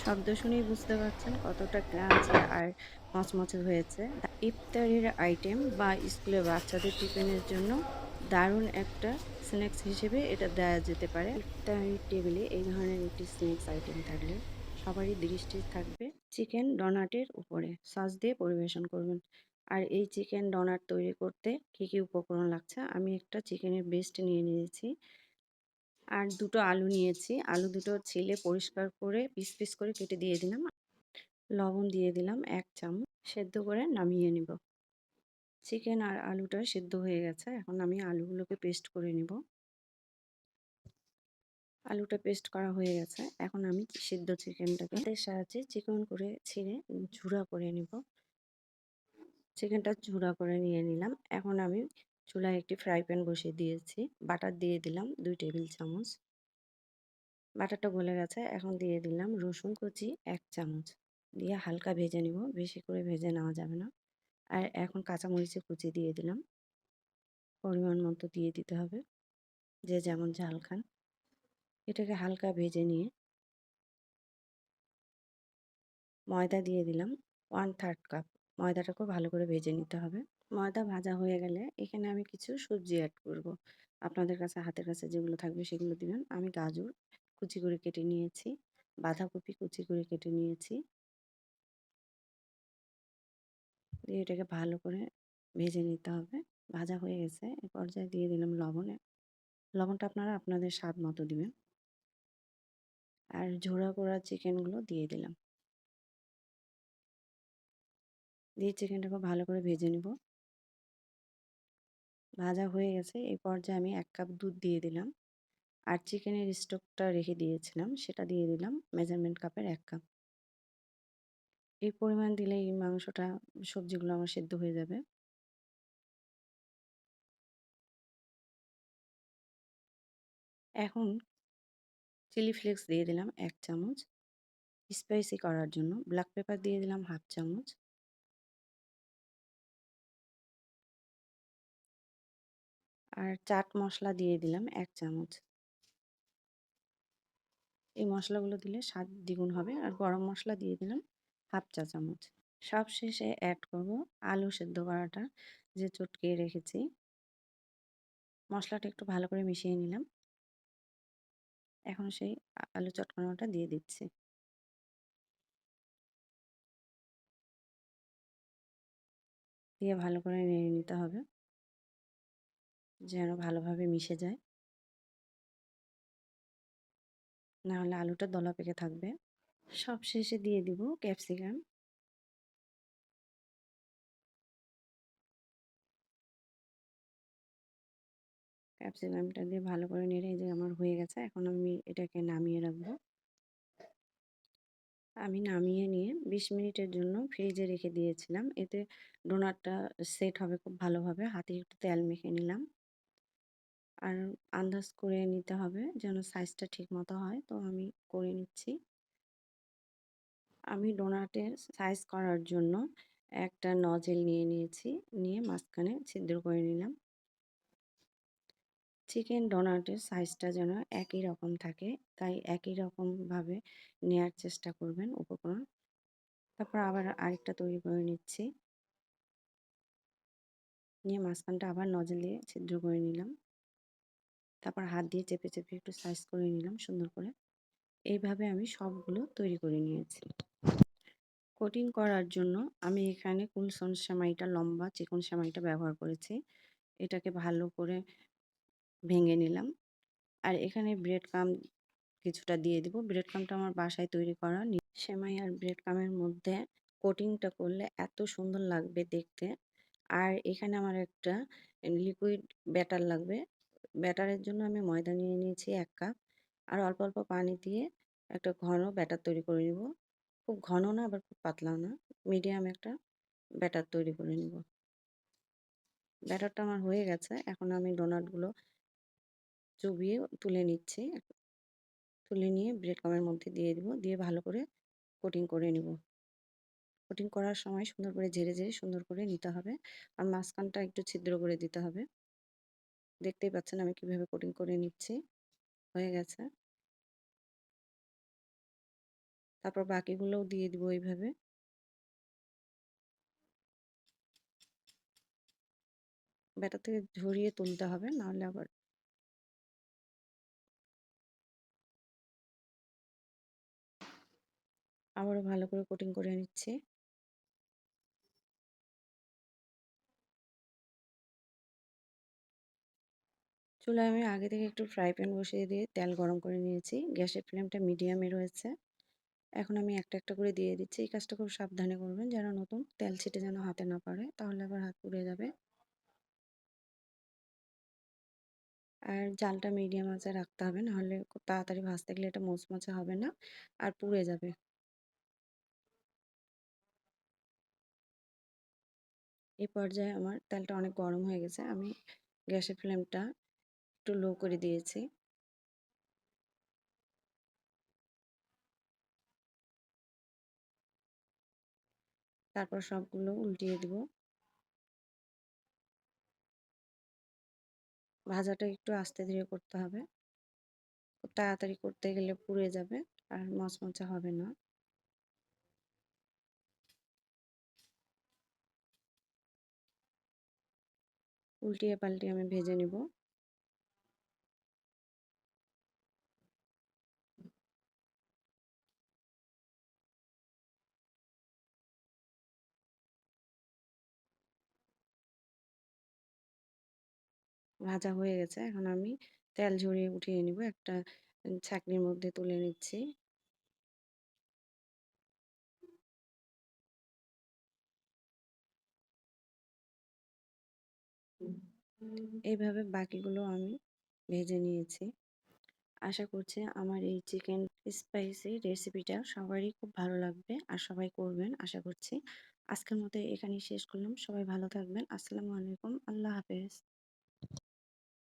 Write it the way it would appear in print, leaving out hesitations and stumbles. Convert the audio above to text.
শব্দ শুনেই বুঝতে পারছেন কতটা ক্রাঞ্চি আর মচমচে হয়েছে। ইফতারির আইটেম বা স্কুলে বাচ্চাদের টিফিনের জন্য দারুণ একটা স্ন্যাক্স হিসেবে এটা দেয়া যেতে পারে। ইফতারির টেবিলে এই ধরনের একটি স্ন্যাক্স আইটেম থাকলে সবারই দৃষ্টি থাকবে চিকেন ডোনাটের উপরে। সস দিয়ে পরিবেশন করবেন। আর এই চিকেন ডোনাট তৈরি করতে কি উপকরণ লাগছে, আমি একটা চিকেনের ব্রেস্ট নিয়ে নিয়েছি। আর দুটো আলু নিয়েছি। আলু দুটো ছিলে পরিষ্কার করে পিস করে কেটে দিয়ে দিলাম। লবণ দিয়ে দিলাম ১ চামচ। সেদ্ধ করে নামিয়ে নিব। চিকেন আর আলুটা সেদ্ধ হয়ে গেছে। এখন আমি আলুগুলোকে পেস্ট করে নিব। আলুটা পেস্ট করা হয়ে গেছে। এখন আমি সিদ্ধ চিকেনটাকে হাতের সাহায্যে চিকন করে ছিঁড়ে ঝুরা করে নিব। চিকেনটা ঝুরা করে নিয়ে নিলাম। এখন আমি চুলায় একটি ফ্রাই প্যান বসিয়ে দিয়েছি। বাটার দিয়ে দিলাম ২ টেবিল চামচ। বাটারটা গলে গেছে। এখন দিয়ে দিলাম রসুন কুচি ১ চামচ। দিয়ে হালকা ভেজে নিব। বেশি করে ভেজে নেওয়া যাবে না। আর এখন কাঁচামরিচের কুচি দিয়ে দিলাম। পরিমাণ মতো দিয়ে দিতে হবে। যে যেমন ঝাল খান। এটাকে হালকা ভেজে নিয়ে ময়দা দিয়ে দিলাম 1/3 কাপ। ময়দাটাকেও ভালো করে ভেজে নিতে হবে। ময়দা ভাজা হয়ে গেলে এখানে আমি কিছু সবজি অ্যাড করব। আপনাদের কাছে হাতের কাছে যেগুলো থাকবে সেগুলো দিবেন। আমি গাজর কুচি করে কেটে নিয়েছি। বাঁধাকপি কুচি করে কেটে নিয়েছি। দিয়ে এটাকে ভালো করে ভেজে নিতে হবে। ভাজা হয়ে গেছে। এ পর্যায়ে দিয়ে দিলাম লবণ। লবণটা আপনারা আপনাদের স্বাদ মতো দিবেন। আর ঝোড়া করা চিকেনগুলো দিয়ে দিলাম। দিয়ে চিকেনটাকে ভালো করে ভেজে নিব। ভাজা হয়ে গেছে। এই পর্যায়ে আমি ১ কাপ দুধ দিয়ে দিলাম। আর চিকেনের স্টকটা রেখে দিয়েছিলাম সেটা দিয়ে দিলাম মেজারমেন্ট কাপের ১ কাপ। এই পরিমাণ দিলে এই মাংসটা সবজিগুলো আমার সেদ্ধ হয়ে যাবে। এখন চিলি ফ্লেক্স দিয়ে দিলাম ১ চামচ। স্পাইসি করার জন্য ব্ল্যাক পেপার দিয়ে দিলাম 1/2 চামচ। আর চাট মসলা দিয়ে দিলাম ১ চামচ। এই মসলাগুলো দিলে স্বাদ দ্বিগুণ হবে। আর গরম মসলা দিয়ে দিলাম 1/2 চা চামচ। সবশেষে অ্যাড করব আলু সেদ্ধ করাটা যে চটকিয়ে রেখেছি। মশলাটা একটু ভালো করে মিশিয়ে নিলাম। এখন সেই আলু চটকানোটা দিয়ে দিচ্ছি। দিয়ে ভালো করে নেড়ে নিতে হবে যেন ভালোভাবে মিশে যায়। না হলে আলুটা দলা পেকে থাকবে। সবশেষে দিয়ে দিব ক্যাপসিকাম। ক্যাপসিকামটা দিয়ে ভালো করে নেড়ে এই যে আমার হয়ে গেছে। এখন আমি এটাকে নামিয়ে রাখবো। আমি নামিয়ে নিয়ে ২০ মিনিটের জন্য ফ্রিজে রেখে দিয়েছিলাম। এতে ডোনাটটা সেট হবে খুব ভালোভাবে। হাতে একটু তেল মেখে নিলাম। আর আন্দাজ করে নিতে হবে যেন সাইজটা ঠিক মতো হয়। তো আমি করে নিচ্ছি। আমি ডোনাটের সাইজ করার জন্য একটা নজেল নিয়ে নিয়েছি। নিয়ে মাঝখানে ছিদ্র করে নিলাম। চিকেন ডোনাটের সাইজটা যেন একই রকম থাকে, তাই একই রকমভাবে নেয়ার চেষ্টা করবেন উপকরণ। তারপর আবার আরেকটা তৈরি করে নিচ্ছি। নিয়ে মাঝখানটা আবার নজেল দিয়ে ছিদ্র করে নিলাম। তারপর হাত দিয়ে চেপে একটু সাইজ করে নিলাম সুন্দর করে। এইভাবে আমি সবগুলো তৈরি করে নিয়েছি। কোটিং করার জন্য আমি এখানে কুলসন সেমাইটা লম্বা চিকন সেমাইটা ব্যবহার করেছি। এটাকে ভালো করে ভেঙে নিলাম। আর এখানে ব্রেড ক্রাম্ব কিছুটা দিয়ে দিব। ব্রেড ক্রাম্বটা আমার বাসায় তৈরি করা। সেমাই আর ব্রেড ক্রাম্বের মধ্যে কোটিংটা করলে এত সুন্দর লাগবে দেখতে। আর এখানে আমার একটা লিকুইড ব্যাটার লাগবে। ব্যাটারের জন্য আমি ময়দা নিয়ে নিয়েছি ১ কাপ। আর অল্প পানি দিয়ে একটা ঘন ব্যাটার তৈরি করে নিব। খুব ঘন না আবার খুব পাতলাও না। মিডিয়াম একটা ব্যাটার তৈরি করে নিব। ব্যাটারটা আমার হয়ে গেছে। এখন আমি ডোনাটগুলো চুবিয়ে তুলে নিচ্ছি। তুলে নিয়ে ব্রেড ক্রাম্বের মধ্যে দিয়ে দিব। দিয়ে ভালো করে কোটিং করে নিব। কোটিং করার সময় সুন্দর করে ঝেড়ে সুন্দর করে নিতে হবে। আর মাঝখানটা একটু ছিদ্র করে দিতে হবে। দেখতেই পাচ্ছেন আমি কিভাবে কোটিং করে নিচ্ছি। হয়ে গেছে। তারপর বাকিগুলোও দিয়ে দিব এইভাবে। ব্যাটার থেকে ঝরিয়ে তুলতে হবে, নাহলে আবার আবারও ভালো করে কোটিং করে নিচ্ছি। চুলায় আমি আগে থেকে একটু ফ্রাই প্যান বসিয়ে দিয়ে তেল গরম করে নিয়েছি। গ্যাসের ফ্লেমটা মিডিয়ামে রয়েছে। এখন আমি একটা একটা করে দিয়ে দিচ্ছি। এই কাজটা খুব সাবধানে করবেন, যেন নতুন তেল ছিটে যেন হাতে না পড়ে, তাহলে আবার হাত পুড়ে যাবে। আর জালটা মিডিয়াম আঁচে রাখতে হবে, নাহলে খুব তাড়াতাড়ি ভাজতে গেলে এটা মুচমুচে হবে না আর পুড়ে যাবে। এই পর্যায়ে আমার তেলটা অনেক গরম হয়ে গেছে। আমি গ্যাসের ফ্লেমটা একটু লো করে দিয়েছি। তারপর সবগুলো উল্টিয়ে দিব। ভাজাটা একটু আস্তে ধীরে করতে হবে। খুব তাড়াতাড়ি করতে গেলে পুড়ে যাবে আর মচমচে হবে না। উল্টিয়ে পাল্টিয়ে আমি ভেজে নিব। ভাজা হয়ে গেছে। এখন আমি তেল ঝরিয়ে উঠিয়ে নিব। একটা ছাঁকনির মধ্যে তুলে নিচ্ছি। এইভাবে বাকিগুলো আমি ভেজে নিয়েছি। আশা করছি আমার এই চিকেন স্পাইসি রেসিপিটা সবারই খুব ভালো লাগবে আর সবাই করবেন আশা করছি। আজকের মতো এখানেই শেষ করলাম। সবাই ভালো থাকবেন। আসসালামু আলাইকুম। আল্লাহ হাফেজ।